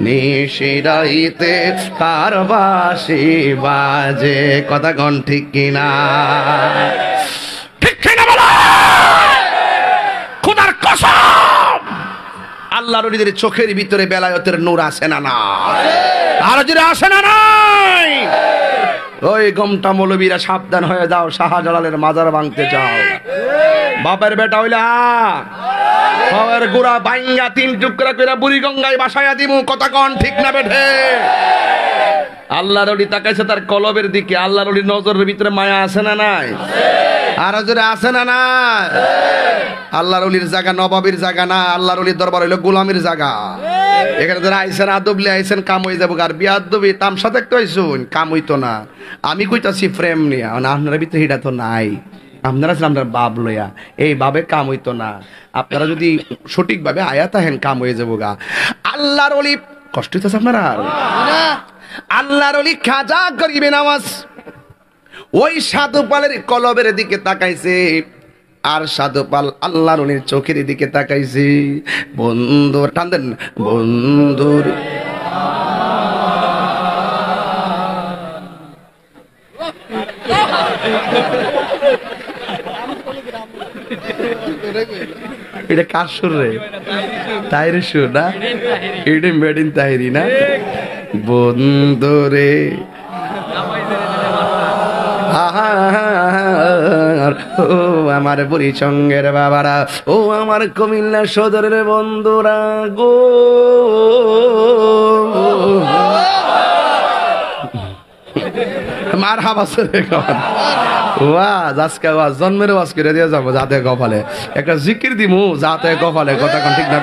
নিশিরাইতে কারবাসি বাজে, কথা কোন ঠিক কিনা? ঠিক কিনা বলো? খোদার কসম, আল্লাহর ওলিদের চোখের ভিতরে বেলায়েতের নূর আছে না না? আর যদি আসে না নাই, ওই গোমটা মৌলবীরা সাবধান হয়ে যাও, শাহজালালের মাজার ভাঙতে যাও। বাপের বেটা হইলে পাওয়ার গোড়া বাইঙ্গা তিন টুকরা করে বুড়িগঙ্গায় বাসায়া দিমু, কথা কোন ঠিক না বেঠে? আল্লাহর ওলি তাকাইছে তার কলবের দিকে। আল্লাহর ওলির নজরের ভিতরে মায়া আছে না নাই? আর যদি আছে না না? আল্লাহর ওলির জায়গা নবাবের জায়গা না, আল্লাহর ওলির দরবার হইলো গোলামের জায়গা। এখানে যারা আইসেন আদবলে আইসেন কাম হয়ে যাবো, আর বিয়াদবি তামসা দেখতে আইসুন, কাম হইতো না। আমি কইতাছি ফ্রেম নিয়ে, আপনার ভিতরে হিটা তো নাই। আপনারা ছিলাম আপনার বাপ লইয়া, এই বাবে কাম হইতো না। আপনারা যদি সঠিকভাবে আয়াত আহেন কাম হয়ে যাবো গা। আল্লাহর ওলি কষ্ট হইতেছে আপনারা? আল্লাহর ওলি খাজা গরিবে নামাজ ওই সাধু পালের কলবের দিকে তাকাইছে, আর সাধু পাল আল্লাহর ওলির চোখের দিকে তাকাইছে। বন্ধু টানদেন, বন্ধুর এটা কার সুর রে? তাইরে সুর না? এটা মেড ইন তাহিরি না? বন্ধুরে ও আমার বুড়ি সঙ্গের বাবারা, ও আমার কুমিল্লা সদরের বন্ধুরা গো, মার হাবাসে ওয়াজ আজকে ওয়াজ জন্মের ওয়াজ করে দিয়ে যাবো, যাতে কপালে একটা জিকির দিমু, যাতে কপালে, কথা কোন ঠিক না?